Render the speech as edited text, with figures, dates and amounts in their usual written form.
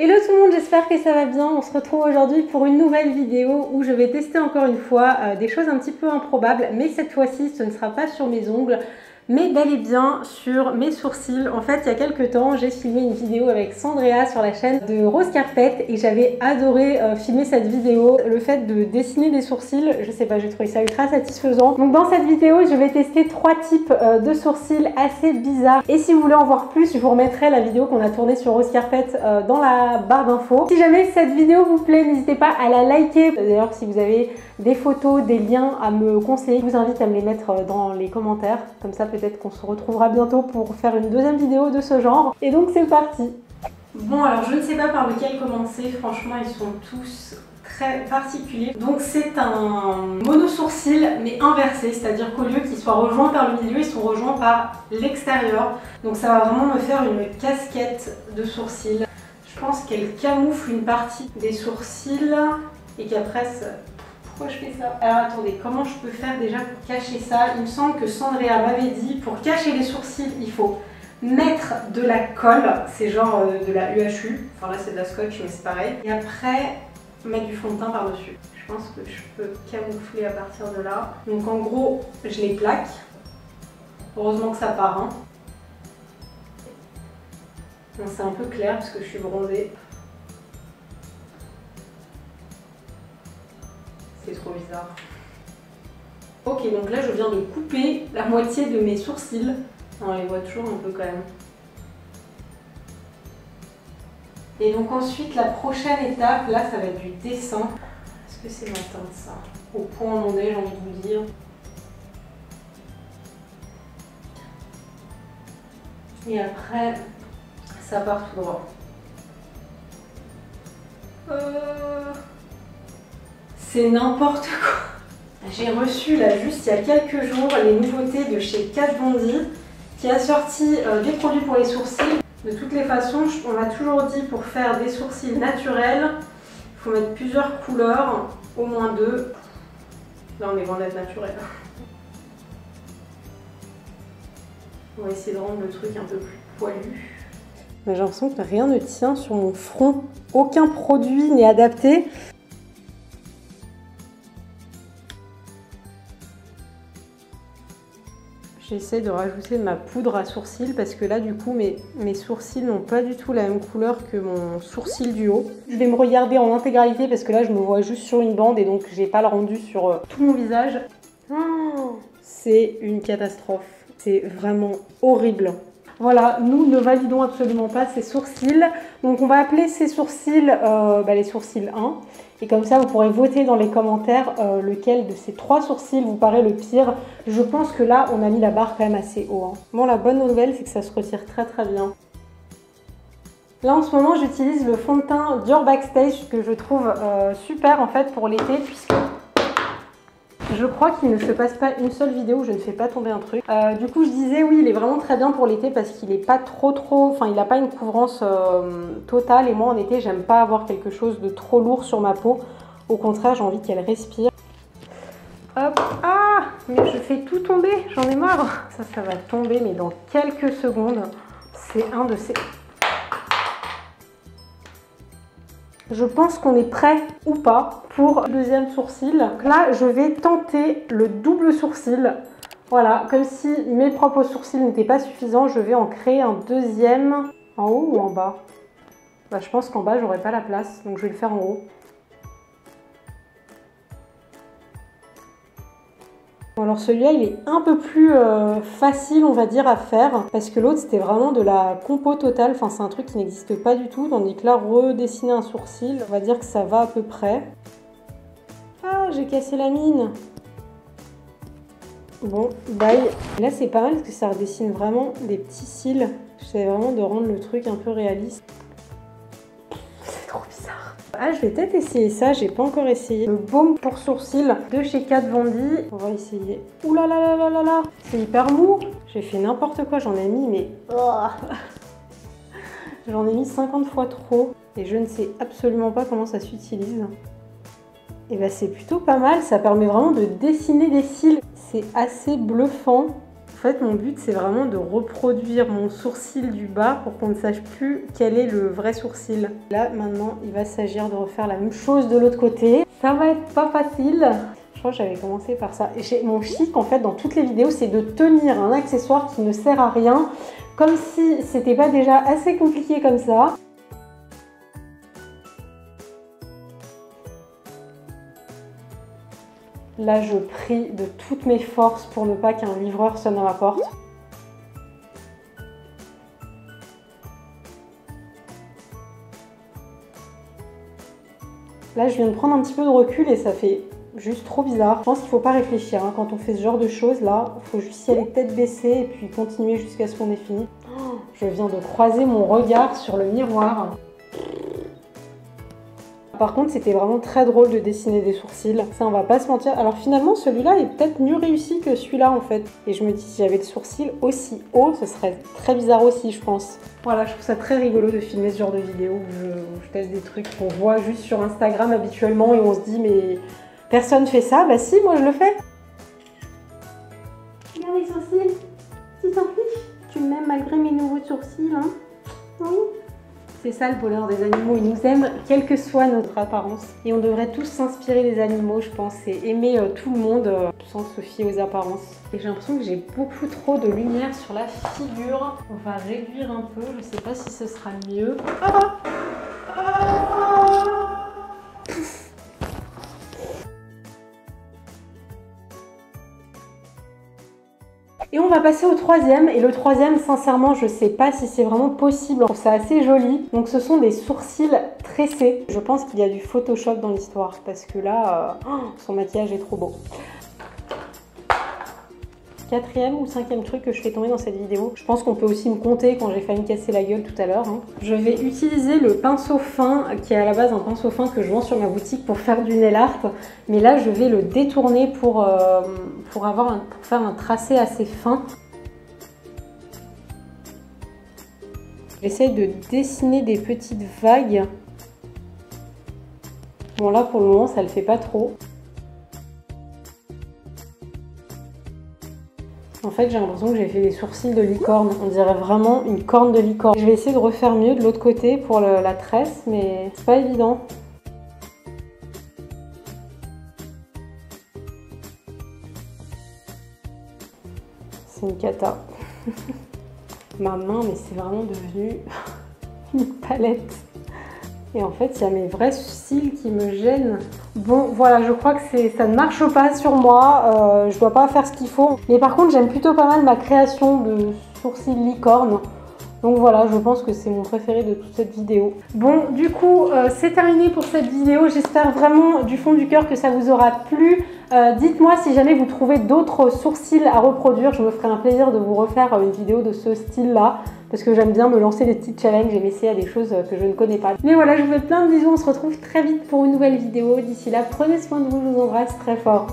Hello tout le monde, j'espère que ça va bien. On se retrouve aujourd'hui pour une nouvelle vidéo où je vais tester encore une fois des choses un petit peu improbables, mais cette fois-ci ce ne sera pas sur mes ongles, mais bel et bien sur mes sourcils. En fait, il y a quelques temps, j'ai filmé une vidéo avec Sandrea sur la chaîne de Rose Carpet et j'avais adoré filmer cette vidéo. Le fait de dessiner des sourcils, je sais pas, j'ai trouvé ça ultra satisfaisant. Donc dans cette vidéo, je vais tester 3 types de sourcils assez bizarres. Et si vous voulez en voir plus, je vous remettrai la vidéo qu'on a tournée sur Rose Carpet dans la barre d'infos. Si jamais cette vidéo vous plaît, n'hésitez pas à la liker. D'ailleurs, si vous avez des photos, des liens à me conseiller, je vous invite à me les mettre dans les commentaires. Comme ça, peut-être qu'on se retrouvera bientôt pour faire une deuxième vidéo de ce genre. Et donc, c'est parti. Bon, alors je ne sais pas par lequel commencer. Franchement, ils sont tous très particuliers. Donc, c'est un mono-sourcil, mais inversé. C'est-à-dire qu'au lieu qu'ils soient rejoints par le milieu, ils sont rejoints par l'extérieur. Donc, ça va vraiment me faire une casquette de sourcils. Je pense qu'elle camoufle une partie des sourcils et qu'après... Pourquoi je fais ça? Alors attendez, comment je peux faire déjà pour cacher ça? Il me semble que Sandrea m'avait dit, pour cacher les sourcils, il faut mettre de la colle, c'est genre de la UHU, enfin là c'est de la scotch mais c'est pareil, et après mettre du fond de teint par-dessus. Je pense que je peux camoufler à partir de là. Donc en gros, je les plaque. Heureusement que ça part, hein. Bon, c'est un peu clair parce que je suis bronzée. C'est trop bizarre. Ok, donc là je viens de couper la moitié de mes sourcils. On les voit toujours un peu quand même. Et donc ensuite la prochaine étape, là ça va être du dessin. Est-ce que c'est ma teinte ça? Au point où on est, j'ai envie de vous dire. Et après, ça part tout droit. C'est n'importe quoi. J'ai reçu là juste il y a quelques jours les nouveautés de chez Kat Von D qui a sorti des produits pour les sourcils. De toutes les façons, on m'a toujours dit pour faire des sourcils naturels, il faut mettre plusieurs couleurs, au moins 2. Là on est loin d'être naturel. On va essayer de rendre le truc un peu plus poilu. J'ai l'impression que rien ne tient sur mon front. Aucun produit n'est adapté. J'essaie de rajouter de ma poudre à sourcils parce que là du coup mes sourcils n'ont pas du tout la même couleur que mon sourcil du haut. Je vais me regarder en intégralité parce que là je me vois juste sur une bande et donc j'ai pas le rendu sur tout mon visage. Oh, c'est une catastrophe. C'est vraiment horrible. Voilà, nous ne validons absolument pas ces sourcils. Donc on va appeler ces sourcils les sourcils 1. Et comme ça, vous pourrez voter dans les commentaires lequel de ces 3 sourcils vous paraît le pire. Je pense que là, on a mis la barre quand même assez haut, hein. Bon, la bonne nouvelle, c'est que ça se retire très très bien. Là, en ce moment, j'utilise le fond de teint Dior Backstage que je trouve super en fait pour l'été puisque... Je crois qu'il ne se passe pas une seule vidéo où je ne fais pas tomber un truc. Du coup, je disais oui, il est vraiment très bien pour l'été parce qu'il n'est pas trop... Enfin, il n'a pas une couvrance totale. Et moi, en été, j'aime pas avoir quelque chose de trop lourd sur ma peau. Au contraire, j'ai envie qu'elle respire. Hop. Ah, mais je fais tout tomber. J'en ai marre. Ça va tomber, mais dans quelques secondes. C'est un de ces... Je pense qu'on est prêt ou pas pour le deuxième sourcil. Donc là, je vais tenter le double sourcil. Voilà, comme si mes propres sourcils n'étaient pas suffisants, je vais en créer un deuxième. En haut ou en bas? Bah, je pense qu'en bas, j'aurai pas la place, donc je vais le faire en haut. Bon, alors celui-là, il est un peu plus facile, on va dire, à faire, parce que l'autre, c'était vraiment de la compo totale. Enfin, c'est un truc qui n'existe pas du tout, tandis que là, redessiner un sourcil, on va dire que ça va à peu près. Ah, j'ai cassé la mine. Bon, bye. Là, c'est pas mal, parce que ça redessine vraiment des petits cils. J'essaie vraiment de rendre le truc un peu réaliste. C'est trop bizarre. Ah, je vais peut-être essayer ça, j'ai pas encore essayé. Le baume pour sourcils de chez Kat Von D. On va essayer. Ouh là là là là là là. C'est hyper mou. J'ai fait n'importe quoi, j'en ai mis, mais... Oh. J'en ai mis 50 fois trop. Et je ne sais absolument pas comment ça s'utilise. Et bah c'est plutôt pas mal, ça permet vraiment de dessiner des cils. C'est assez bluffant. En fait, mon but, c'est vraiment de reproduire mon sourcil du bas pour qu'on ne sache plus quel est le vrai sourcil. Là, maintenant, il va s'agir de refaire la même chose de l'autre côté. Ça va être pas facile. Je crois que j'avais commencé par ça. Et mon chic, en fait, dans toutes les vidéos, c'est de tenir un accessoire qui ne sert à rien, comme si c'était pas déjà assez compliqué comme ça. Là, je prie de toutes mes forces pour ne pas qu'un livreur sonne à ma porte. Là, je viens de prendre un petit peu de recul et ça fait juste trop bizarre. Je pense qu'il ne faut pas réfléchir hein. Quand on fait ce genre de choses, là, il faut juste y aller tête baissée et puis continuer jusqu'à ce qu'on ait fini. Oh, je viens de croiser mon regard sur le miroir. Par contre, c'était vraiment très drôle de dessiner des sourcils. Ça, on va pas se mentir. Alors finalement, celui-là est peut-être mieux réussi que celui-là, en fait. Et je me dis, si j'avais le sourcil aussi haut, ce serait très bizarre aussi, je pense. Voilà, je trouve ça très rigolo de filmer ce genre de vidéo où je teste des trucs qu'on voit juste sur Instagram habituellement et on se dit, mais personne fait ça. Bah si, moi je le fais. Regarde les sourcils. Tu t'en fiches? Tu m'aimes malgré mes nouveaux sourcils, hein? Oui. C'est ça le bonheur des animaux, ils nous aiment quelle que soit notre apparence. Et on devrait tous s'inspirer des animaux, je pense, et aimer tout le monde sans se fier aux apparences. Et j'ai l'impression que j'ai beaucoup trop de lumière sur la figure. On va réduire un peu, je sais pas si ce sera mieux. Et on va passer au troisième, et le troisième, sincèrement, je sais pas si c'est vraiment possible, je trouve ça assez joli. Donc ce sont des sourcils tressés. Je pense qu'il y a du Photoshop dans l'histoire, parce que là, son maquillage est trop beau. Quatrième ou cinquième truc que je fais tomber dans cette vidéo. Je pense qu'on peut aussi me compter quand j'ai failli me casser la gueule tout à l'heure. Hein. Je vais utiliser le pinceau fin, qui est à la base un pinceau fin que je vends sur ma boutique pour faire du nail art. Mais là, je vais le détourner pour faire un tracé assez fin. J'essaye de dessiner des petites vagues. Bon là, pour le moment, ça le fait pas trop. En fait, j'ai l'impression que j'ai fait des sourcils de licorne. On dirait vraiment une corne de licorne. Je vais essayer de refaire mieux de l'autre côté pour la tresse, mais c'est pas évident. C'est une cata. Ma main, mais c'est vraiment devenu une palette. Et en fait, il y a mes vrais cils qui me gênent. Bon, voilà, je crois que ça ne marche pas sur moi. Je dois pas faire ce qu'il faut. Mais par contre, j'aime plutôt pas mal ma création de sourcils licorne. Donc voilà, je pense que c'est mon préféré de toute cette vidéo. Bon, du coup, c'est terminé pour cette vidéo. J'espère vraiment du fond du cœur que ça vous aura plu. Dites-moi si jamais vous trouvez d'autres sourcils à reproduire. Je me ferai un plaisir de vous refaire une vidéo de ce style-là. Parce que j'aime bien me lancer des petits challenges et m'essayer à des choses que je ne connais pas. Mais voilà, je vous fais plein de bisous. On se retrouve très vite pour une nouvelle vidéo. D'ici là, prenez soin de vous. Je vous embrasse très fort.